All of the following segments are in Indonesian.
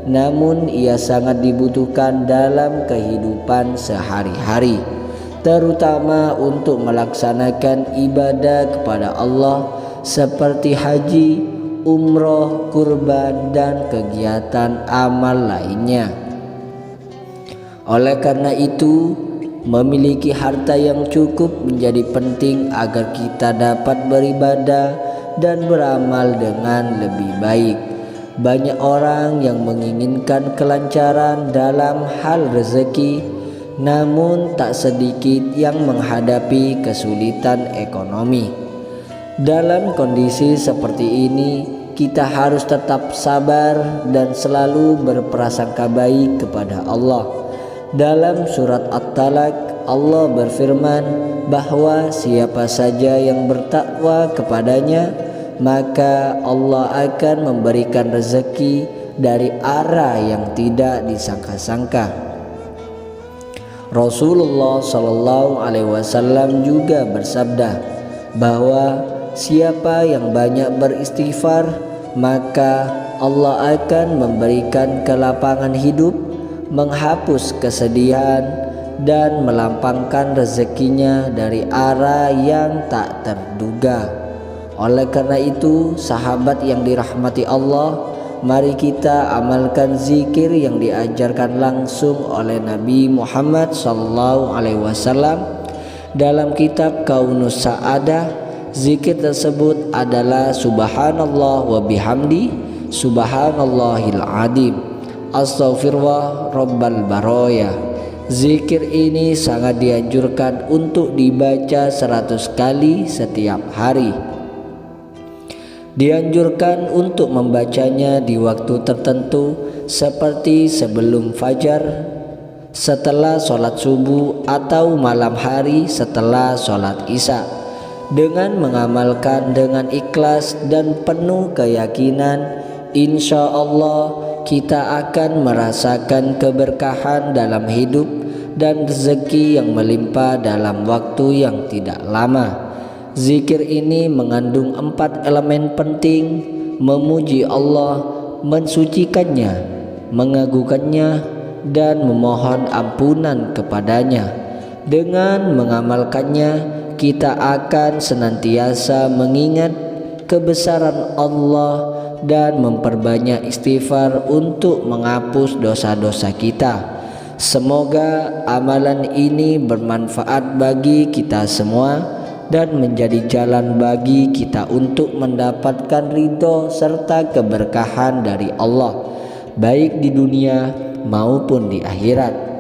namun ia sangat dibutuhkan dalam kehidupan sehari-hari, terutama untuk melaksanakan ibadah kepada Allah seperti haji, umroh, kurban, dan kegiatan amal lainnya. Oleh karena itu, memiliki harta yang cukup menjadi penting agar kita dapat beribadah dan beramal dengan lebih baik. Banyak orang yang menginginkan kelancaran dalam hal rezeki, namun tak sedikit yang menghadapi kesulitan ekonomi. Dalam kondisi seperti ini, kita harus tetap sabar dan selalu berprasangka baik kepada Allah. Dalam surat At-Talaq, Allah berfirman bahwa siapa saja yang bertakwa kepadanya, maka Allah akan memberikan rezeki dari arah yang tidak disangka-sangka. Rasulullah SAW juga bersabda bahwa siapa yang banyak beristighfar, maka Allah akan memberikan kelapangan hidup, menghapus kesedihan, dan melampangkan rezekinya dari arah yang tak terduga. Oleh karena itu, sahabat yang dirahmati Allah, mari kita amalkan zikir yang diajarkan langsung oleh Nabi Muhammad SAW dalam kitab Kaunus Sa'adah. Zikir tersebut adalah Subhanallah wa bihamdi, Subhanallahil Adim, Astaghfirullah Rabbal Baroya. Zikir ini sangat dianjurkan untuk dibaca 100 kali setiap hari. Dianjurkan untuk membacanya di waktu tertentu seperti sebelum fajar, setelah sholat subuh, atau malam hari setelah sholat isya. Dengan mengamalkan dengan ikhlas dan penuh keyakinan, insya Allah kita akan merasakan keberkahan dalam hidup dan rezeki yang melimpah dalam waktu yang tidak lama. Zikir ini mengandung 4 elemen penting: memuji Allah, mensucikannya, mengagungkannya, dan memohon ampunan kepadanya. Dengan mengamalkannya, kita akan senantiasa mengingat kebesaran Allah dan memperbanyak istighfar untuk menghapus dosa-dosa kita. Semoga amalan ini bermanfaat bagi kita semua dan menjadi jalan bagi kita untuk mendapatkan ridho serta keberkahan dari Allah, baik di dunia maupun di akhirat.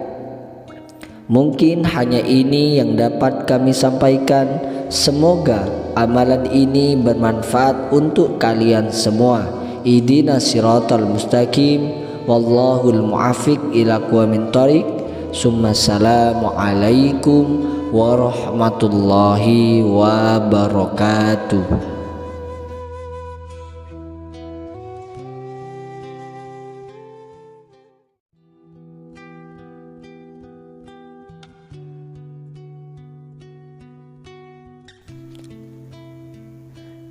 Mungkin hanya ini yang dapat kami sampaikan. Semoga amalan ini bermanfaat untuk kalian semua. Ihdinas siratal mustaqim, wallahul muwaffiq ila aqwamit thoriq. Assalamu alaikum warahmatullahi wabarakatuh.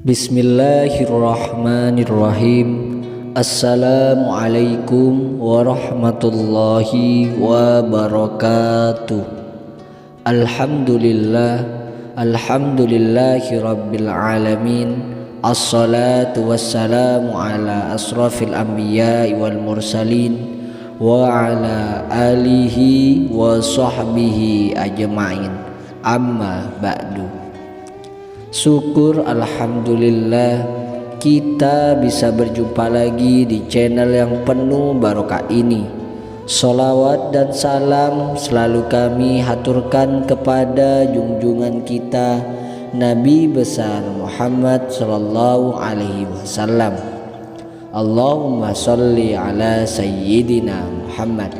Bismillahirrahmanirrahim. Assalamualaikum warahmatullahi wabarakatuh. Alhamdulillahi rabbil alamin. Assalatu wassalamu ala asrafil anbiya'i wal mursalin wa ala alihi wa sahbihi ajma'in. Amma ba'du. Syukur alhamdulillah kita bisa berjumpa lagi di channel yang penuh barokah ini. Sholawat dan salam selalu kami haturkan kepada junjungan kita Nabi besar Muhammad sallallahu alaihi wasallam. Allahumma sholli ala sayyidina Muhammad.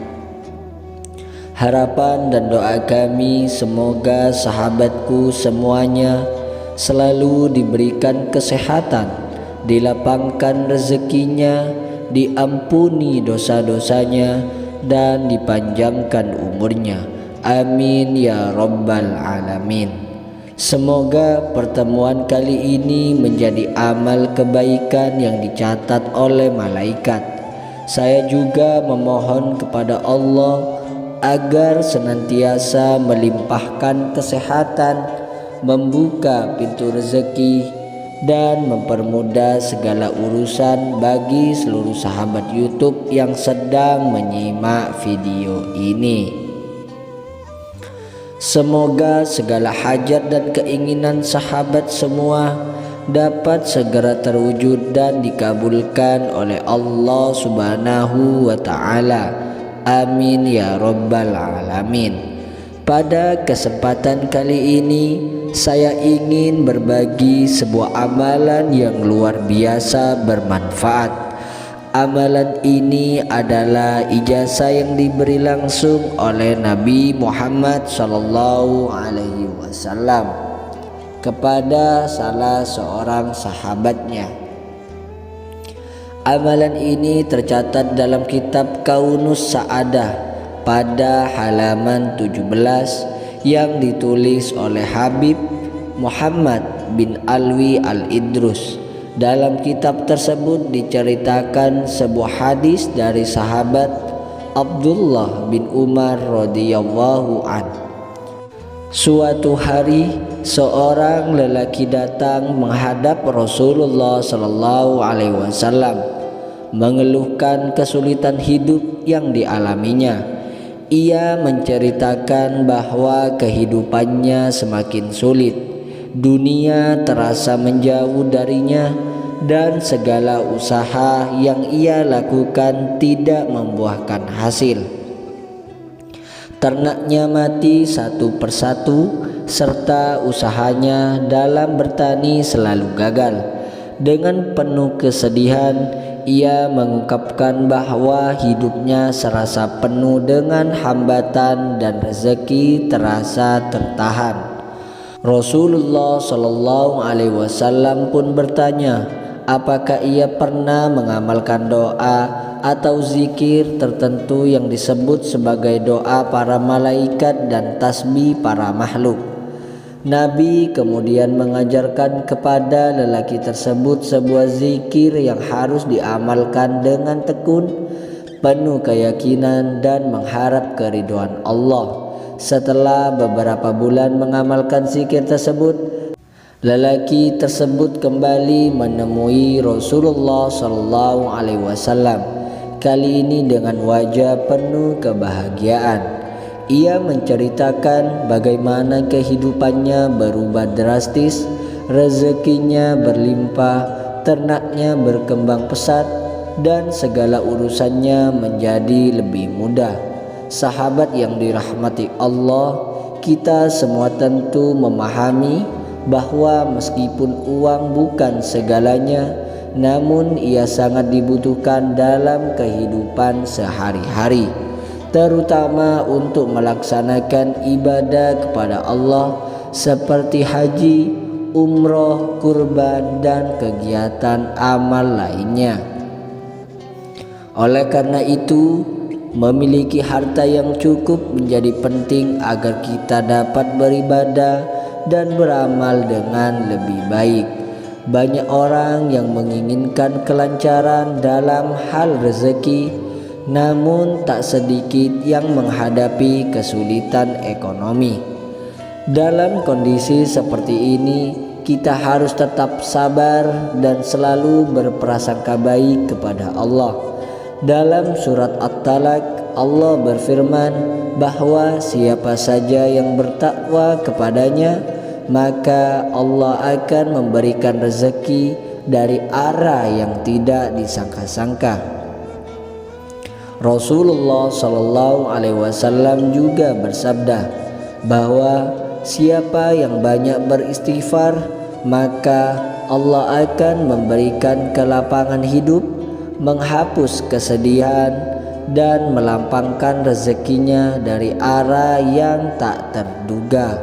Harapan dan doa kami semoga sahabatku semuanya selalu diberikan kesehatan, dilapangkan rezekinya, diampuni dosa-dosanya, dan dipanjangkan umurnya. Amin ya rabbal alamin. Semoga pertemuan kali ini menjadi amal kebaikan yang dicatat oleh malaikat. Saya juga memohon kepada Allah agar senantiasa melimpahkan kesehatan, membuka pintu rezeki, dan mempermudah segala urusan bagi seluruh sahabat YouTube yang sedang menyimak video ini. Semoga segala hajat dan keinginan sahabat semua dapat segera terwujud dan dikabulkan oleh Allah Subhanahu wa Ta'ala. Amin ya Rabbal Alamin. Pada kesempatan kali ini saya ingin berbagi sebuah amalan yang luar biasa bermanfaat. Amalan ini adalah ijazah yang diberi langsung oleh Nabi Muhammad SAW kepada salah seorang sahabatnya. Amalan ini tercatat dalam kitab Kaunus Sa'adah pada halaman 17 yang ditulis oleh Habib Muhammad bin Alwi Al-Idrus. Dalam kitab tersebut diceritakan sebuah hadis dari sahabat Abdullah bin Umar radhiyallahu an. Suatu hari seorang lelaki datang menghadap Rasulullah sallallahu alaihi wasallam mengeluhkan kesulitan hidup yang dialaminya. Ia menceritakan bahwa kehidupannya semakin sulit, dunia terasa menjauh darinya, dan segala usaha yang ia lakukan tidak membuahkan hasil. Ternaknya mati satu persatu, serta usahanya dalam bertani selalu gagal. Dengan penuh kesedihan, ia mengungkapkan bahwa hidupnya serasa penuh dengan hambatan dan rezeki terasa tertahan. Rasulullah Shallallahu Alaihi Wasallam pun bertanya, apakah ia pernah mengamalkan doa atau zikir tertentu yang disebut sebagai doa para malaikat dan tasbih para makhluk. Nabi kemudian mengajarkan kepada lelaki tersebut sebuah zikir yang harus diamalkan dengan tekun, penuh keyakinan dan mengharap keridhaan Allah. Setelah beberapa bulan mengamalkan zikir tersebut, lelaki tersebut kembali menemui Rasulullah SAW. Kali ini dengan wajah penuh kebahagiaan. Ia menceritakan bagaimana kehidupannya berubah drastis, rezekinya berlimpah, ternaknya berkembang pesat, dan segala urusannya menjadi lebih mudah. Sahabat yang dirahmati Allah, kita semua tentu memahami bahwa meskipun uang bukan segalanya, namun ia sangat dibutuhkan dalam kehidupan sehari-hari, terutama untuk melaksanakan ibadah kepada Allah seperti haji, umroh, kurban, dan kegiatan amal lainnya. Oleh karena itu, memiliki harta yang cukup menjadi penting agar kita dapat beribadah dan beramal dengan lebih baik. Banyak orang yang menginginkan kelancaran dalam hal rezeki, namun tak sedikit yang menghadapi kesulitan ekonomi. Dalam kondisi seperti ini, kita harus tetap sabar dan selalu berprasangka baik kepada Allah. Dalam surat At-Talaq, Allah berfirman bahwa siapa saja yang bertakwa kepadanya, maka Allah akan memberikan rezeki dari arah yang tidak disangka-sangka. Rasulullah Shallallahu Alaihi Wasallam juga bersabda bahwa siapa yang banyak beristighfar, maka Allah akan memberikan kelapangan hidup, menghapus kesedihan, dan melampangkan rezekinya dari arah yang tak terduga.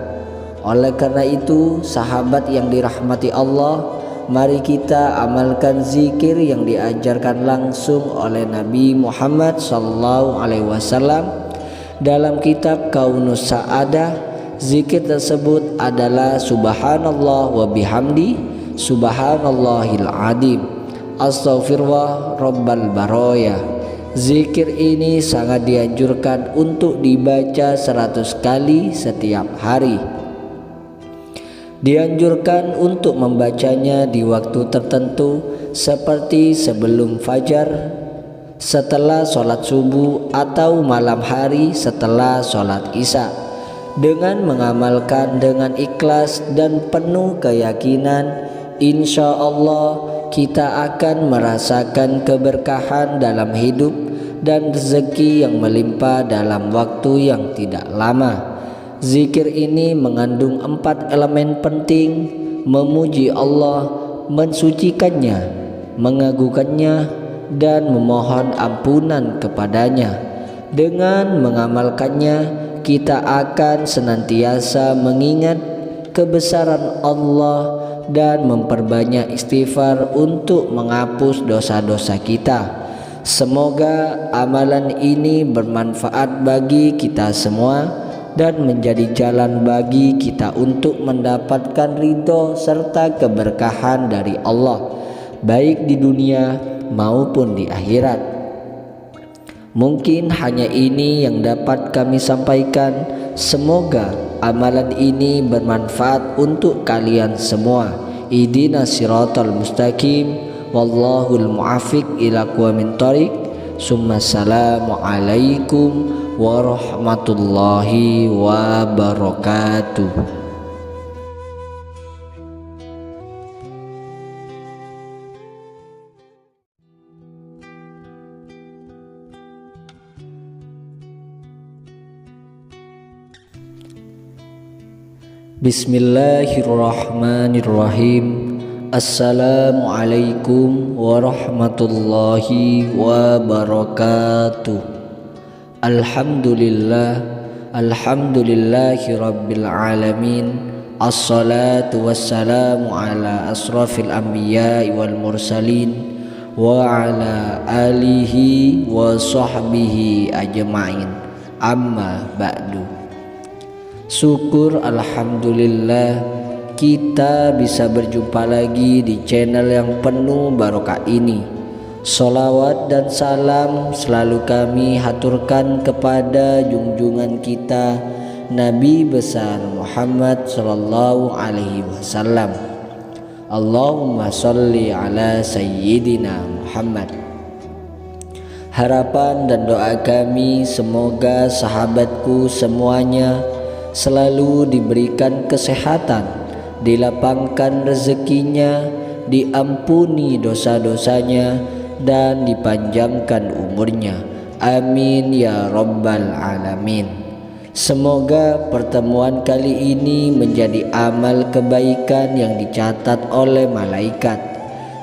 Oleh karena itu, sahabat yang dirahmati Allah, mari kita amalkan zikir yang diajarkan langsung oleh Nabi Muhammad SAW dalam kitab Kaunus Sa'adah. Zikir tersebut adalah Subhanallah wa bihamdi, Subhanallahil Adim, Astaghfirullah Rabbal Baroya, Zikir ini sangat dianjurkan untuk dibaca 100 kali setiap hari. Dianjurkan untuk membacanya di waktu tertentu seperti sebelum fajar, setelah sholat subuh, atau malam hari setelah sholat isya. Dengan mengamalkan dengan ikhlas dan penuh keyakinan, insya Allah kita akan merasakan keberkahan dalam hidup dan rezeki yang melimpah dalam waktu yang tidak lama. Zikir ini mengandung 4 elemen penting: memuji Allah, mensucikannya, mengagungkannya, dan memohon ampunan kepadanya. Dengan mengamalkannya, kita akan senantiasa mengingat kebesaran Allah dan memperbanyak istighfar untuk menghapus dosa-dosa kita. Semoga amalan ini bermanfaat bagi kita semua dan menjadi jalan bagi kita untuk mendapatkan ridho serta keberkahan dari Allah, baik di dunia maupun di akhirat. Mungkin hanya ini yang dapat kami sampaikan. Semoga amalan ini bermanfaat untuk kalian semua. Ihdinas siratal mustaqim, wallahul muwaffiq ila aqwamit thoriq. Assalamu alaikum warahmatullahi wabarakatuh. Bismillahirrahmanirrahim. Assalamualaikum warahmatullahi wabarakatuh. Alhamdulillahi rabbil alamin. Assalatu wassalamu ala asrafil anbiya'i wal mursalin wa ala alihi wa sahbihi ajma'in. Amma ba'du. Syukur alhamdulillah kita bisa berjumpa lagi di channel yang penuh barokah ini. Sholawat dan salam selalu kami haturkan kepada junjungan kita Nabi besar Muhammad sallallahu alaihi wasallam. Allahumma sholli ala sayyidina Muhammad. Harapan dan doa kami semoga sahabatku semuanya selalu diberikan kesehatan, dilapangkan rezekinya, diampuni dosa-dosanya, dan dipanjangkan umurnya. Amin ya rabbal alamin. Semoga pertemuan kali ini menjadi amal kebaikan yang dicatat oleh malaikat.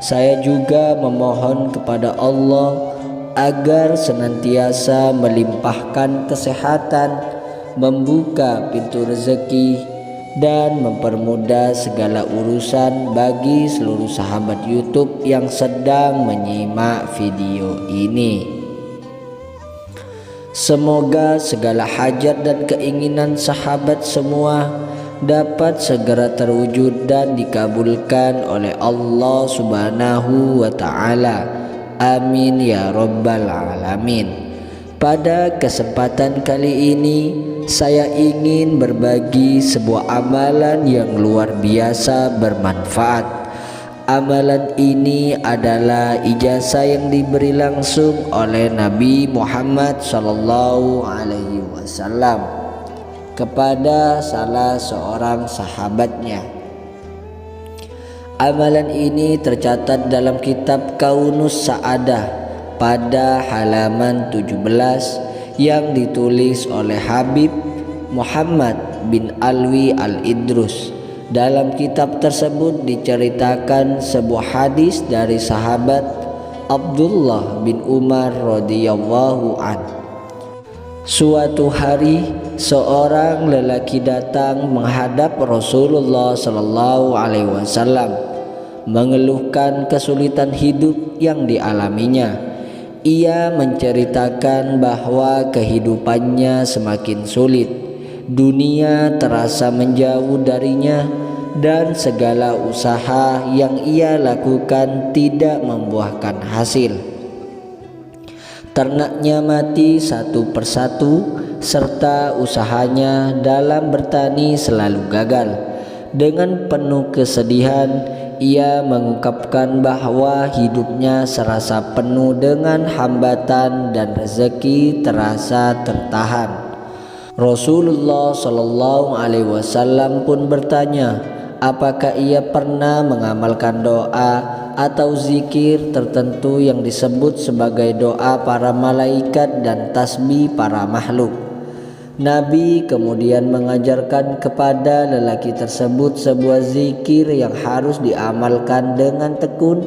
Saya juga memohon kepada Allah agar senantiasa melimpahkan kesehatan, membuka pintu rezeki, dan mempermudah segala urusan bagi seluruh sahabat YouTube yang sedang menyimak video ini. Semoga segala hajat dan keinginan sahabat semua dapat segera terwujud dan dikabulkan oleh Allah Subhanahu wa Ta'ala. Amin ya rabbal alamin. Pada kesempatan kali ini saya ingin berbagi sebuah amalan yang luar biasa bermanfaat. Amalan ini adalah ijazah yang diberi langsung oleh Nabi Muhammad sallallahu alaihi wasallam kepada salah seorang sahabatnya. Amalan ini tercatat dalam kitab Kaunus Sa'adah pada halaman 17 yang ditulis oleh Habib Muhammad bin Alwi Al-Idrus. Dalam kitab tersebut diceritakan sebuah hadis dari sahabat Abdullah bin Umar radhiyallahu an. Suatu hari seorang lelaki datang menghadap Rasulullah sallallahu alaihi wasallam mengeluhkan kesulitan hidup yang dialaminya. Ia menceritakan bahwa kehidupannya semakin sulit, dunia terasa menjauh darinya, dan segala usaha yang ia lakukan tidak membuahkan hasil. Ternaknya mati satu persatu, serta usahanya dalam bertani selalu gagal. Dengan penuh kesedihan, ia mengungkapkan bahwa hidupnya serasa penuh dengan hambatan dan rezeki terasa tertahan. Rasulullah Shallallahu Alaihi Wasallam pun bertanya, apakah ia pernah mengamalkan doa atau zikir tertentu yang disebut sebagai doa para malaikat dan tasbih para makhluk. Nabi kemudian mengajarkan kepada lelaki tersebut sebuah zikir yang harus diamalkan dengan tekun,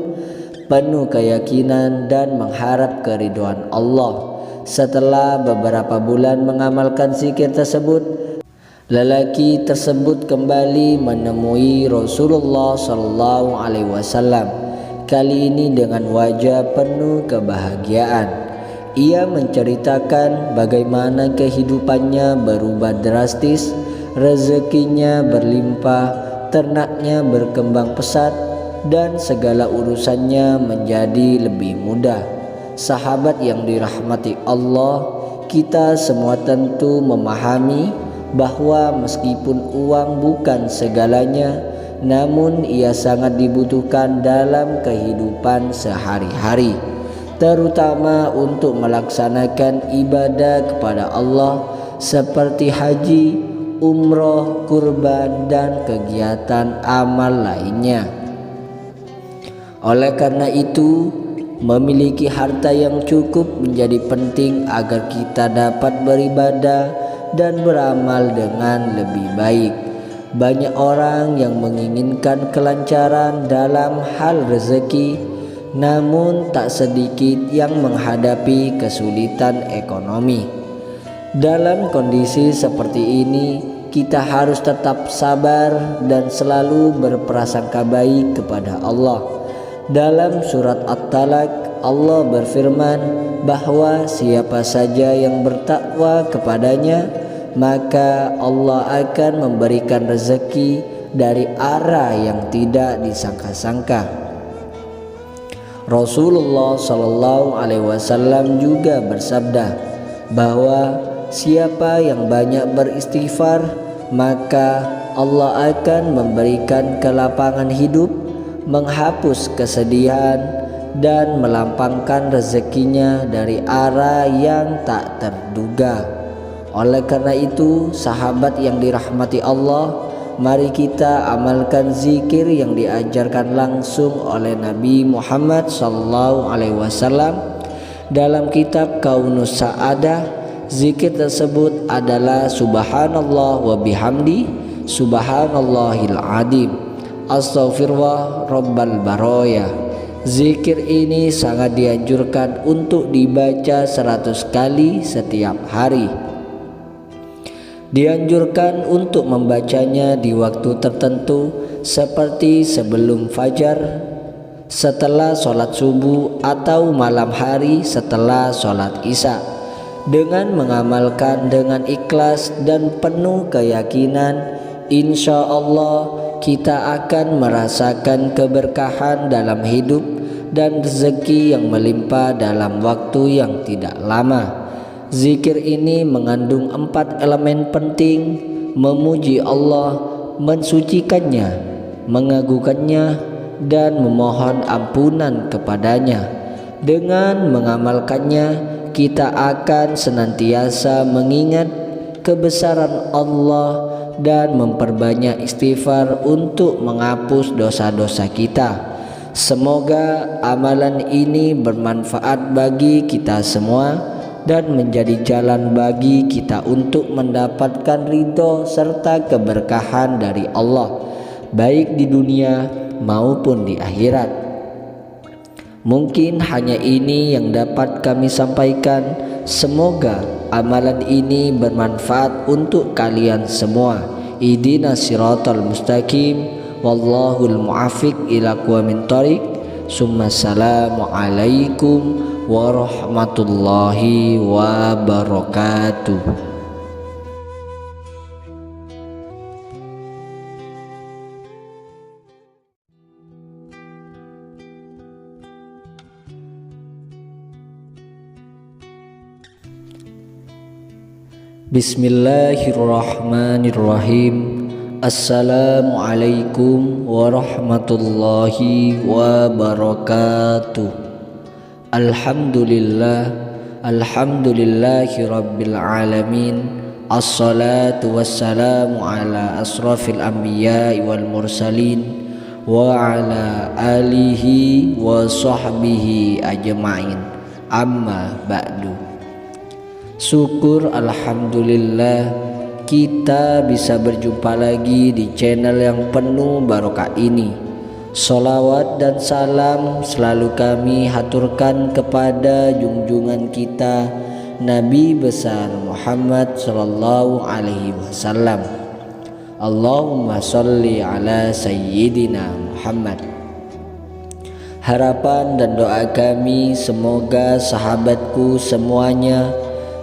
penuh keyakinan dan mengharap keridhaan Allah. Setelah beberapa bulan mengamalkan zikir tersebut, lelaki tersebut kembali menemui Rasulullah Shallallahu Alaihi Wasallam. Kali ini dengan wajah penuh kebahagiaan. Ia menceritakan bagaimana kehidupannya berubah drastis, rezekinya berlimpah, ternaknya berkembang pesat, dan segala urusannya menjadi lebih mudah. Sahabat yang dirahmati Allah, kita semua tentu memahami bahwa meskipun uang bukan segalanya, namun ia sangat dibutuhkan dalam kehidupan sehari-hari, terutama untuk melaksanakan ibadah kepada Allah seperti haji, umroh, kurban, dan kegiatan amal lainnya. Oleh karena itu, memiliki harta yang cukup menjadi penting agar kita dapat beribadah dan beramal dengan lebih baik. Banyak orang yang menginginkan kelancaran dalam hal rezeki, namun tak sedikit yang menghadapi kesulitan ekonomi. Dalam kondisi seperti ini, kita harus tetap sabar dan selalu berprasangka baik kepada Allah. Dalam surat At-Talaq, Allah berfirman bahwa siapa saja yang bertakwa kepadanya, maka Allah akan memberikan rezeki dari arah yang tidak disangka-sangka. Rasulullah Shallallahu Alaihi Wasallam juga bersabda bahwa siapa yang banyak beristighfar, maka Allah akan memberikan kelapangan hidup, menghapus kesedihan, dan melampangkan rezekinya dari arah yang tak terduga. Oleh karena itu, sahabat yang dirahmati Allah, mari kita amalkan zikir yang diajarkan langsung oleh Nabi Muhammad SAW dalam kitab Kaunus Sa'adah. Zikir tersebut adalah Subhanallah wa bihamdi, Subhanallahil Adim, Astaghfirullah Rabbal Baroya. Zikir ini sangat dianjurkan untuk dibaca 100 kali setiap hari. Dianjurkan untuk membacanya di waktu tertentu seperti sebelum fajar, setelah sholat subuh, atau malam hari setelah sholat isya. Dengan mengamalkan dengan ikhlas dan penuh keyakinan, insya Allah kita akan merasakan keberkahan dalam hidup dan rezeki yang melimpah dalam waktu yang tidak lama. Zikir ini mengandung 4 elemen penting: memuji Allah, mensucikannya, mengagungkannya, dan memohon ampunan kepadanya. Dengan mengamalkannya, kita akan senantiasa mengingat kebesaran Allah dan memperbanyak istighfar untuk menghapus dosa-dosa kita. Semoga amalan ini bermanfaat bagi kita semua dan menjadi jalan bagi kita untuk mendapatkan ridho serta keberkahan dari Allah, baik di dunia maupun di akhirat. Mungkin hanya ini yang dapat kami sampaikan. Semoga amalan ini bermanfaat untuk kalian semua. Ihdinas siratal mustaqim, wallahul muwaffiq ila aqwamit thoriq. Assalamu alaikum warahmatullahi wabarakatuh. Bismillahirrahmanirrahim. Assalamualaikum warahmatullahi wabarakatuh. Alhamdulillahi rabbil alamin. Assalatu wassalamu ala asrafil anbiya'i wal mursalin wa ala alihi wa sahbihi ajma'in. Amma ba'du. Syukur alhamdulillah kita bisa berjumpa lagi di channel yang penuh barokah ini. Sholawat dan salam selalu kami haturkan kepada junjungan kita Nabi besar Muhammad sallallahu alaihi wasallam. Allahumma sholli ala sayyidina Muhammad. Harapan dan doa kami semoga sahabatku semuanya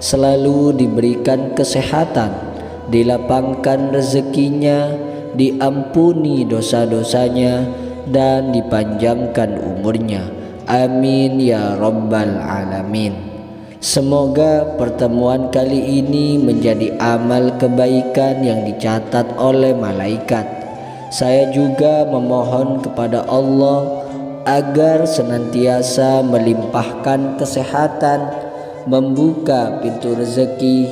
selalu diberikan kesehatan, dilapangkan rezekinya, diampuni dosa-dosanya, dan dipanjangkan umurnya. Amin ya rabbal alamin. Semoga pertemuan kali ini menjadi amal kebaikan yang dicatat oleh malaikat. Saya juga memohon kepada Allah agar senantiasa melimpahkan kesehatan, membuka pintu rezeki,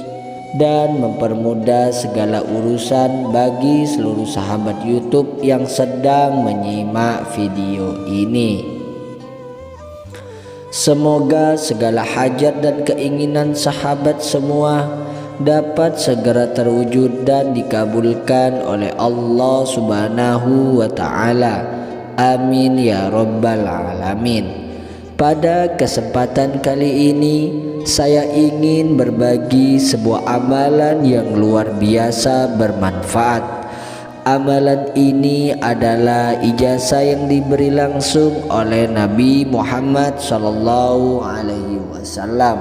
dan mempermudah segala urusan bagi seluruh sahabat YouTube yang sedang menyimak video ini. Semoga segala hajat dan keinginan sahabat semua dapat segera terwujud dan dikabulkan oleh Allah Subhanahu wa Ta'ala. Amin ya rabbal alamin. Pada kesempatan kali ini saya ingin berbagi sebuah amalan yang luar biasa bermanfaat. Amalan ini adalah ijazah yang diberi langsung oleh Nabi Muhammad sallallahu alaihi wasallam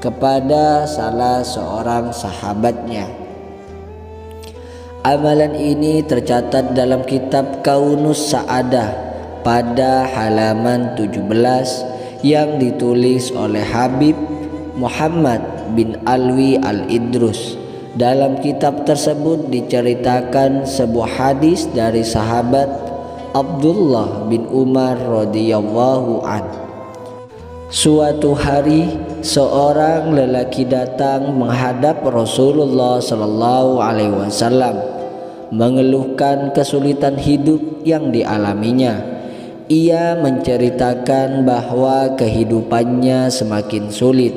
kepada salah seorang sahabatnya. Amalan ini tercatat dalam kitab Kaunus Sa'adah pada halaman 17 yang ditulis oleh Habib Muhammad bin Alwi Al-Idrus. Dalam kitab tersebut diceritakan sebuah hadis dari sahabat Abdullah bin Umar radhiyallahu an. Suatu hari seorang lelaki datang menghadap Rasulullah sallallahu alaihi wasallam mengeluhkan kesulitan hidup yang dialaminya. Ia menceritakan bahwa kehidupannya semakin sulit,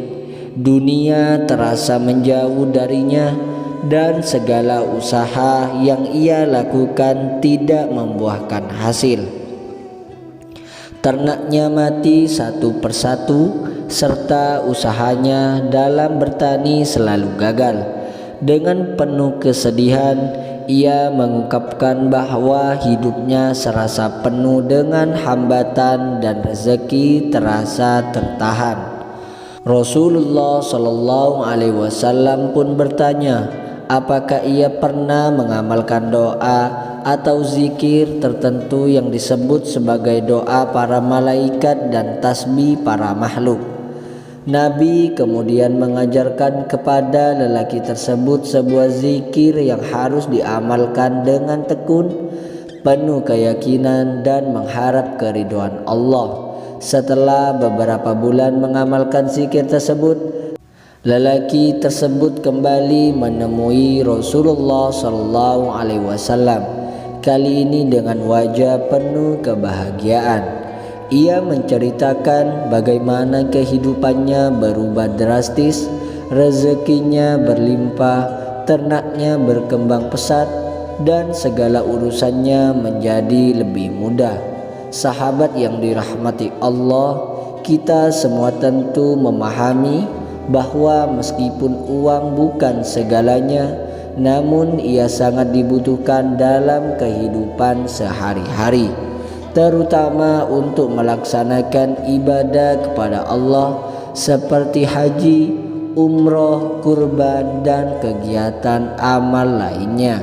dunia terasa menjauh darinya, dan segala usaha yang ia lakukan tidak membuahkan hasil. Ternaknya mati satu persatu, serta usahanya dalam bertani selalu gagal. Dengan penuh kesedihan, ia mengungkapkan bahwa hidupnya serasa penuh dengan hambatan dan rezeki terasa tertahan. Rasulullah Shallallahu Alaihi Wasallam pun bertanya, apakah ia pernah mengamalkan doa atau zikir tertentu yang disebut sebagai doa para malaikat dan tasbih para makhluk. Nabi kemudian mengajarkan kepada lelaki tersebut sebuah zikir yang harus diamalkan dengan tekun, penuh keyakinan dan mengharap keridhaan Allah. Setelah beberapa bulan mengamalkan zikir tersebut, lelaki tersebut kembali menemui Rasulullah Sallallahu Alaihi Wasallam. Kali ini dengan wajah penuh kebahagiaan. Ia menceritakan bagaimana kehidupannya berubah drastis, rezekinya berlimpah, ternaknya berkembang pesat, dan segala urusannya menjadi lebih mudah. Sahabat yang dirahmati Allah, kita semua tentu memahami bahwa meskipun uang bukan segalanya, namun ia sangat dibutuhkan dalam kehidupan sehari-hari, terutama untuk melaksanakan ibadah kepada Allah seperti haji, umroh, kurban, dan kegiatan amal lainnya.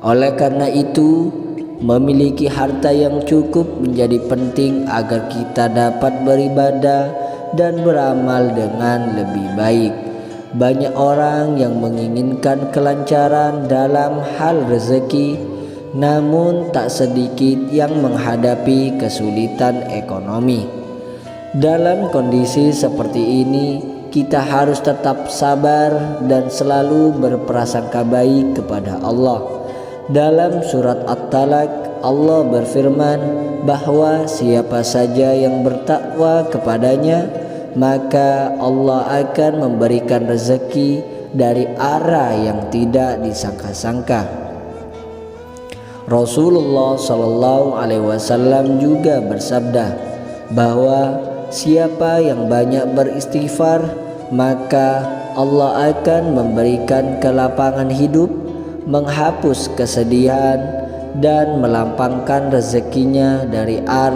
Oleh karena itu, memiliki harta yang cukup menjadi penting agar kita dapat beribadah dan beramal dengan lebih baik. Banyak orang yang menginginkan kelancaran dalam hal rezeki, namun tak sedikit yang menghadapi kesulitan ekonomi. Dalam kondisi seperti ini, kita harus tetap sabar dan selalu berprasangka baik kepada Allah. Dalam surat At-Talaq, Allah berfirman bahwa siapa saja yang bertakwa kepadanya, maka Allah akan memberikan rezeki dari arah yang tidak disangka-sangka. Rasulullah Shallallahu Alaihi Wasallam juga bersabda bahwa siapa yang banyak beristighfar, maka Allah akan memberikan kelapangan hidup, menghapus kesedihan, dan melampangkan rezekinya dari arah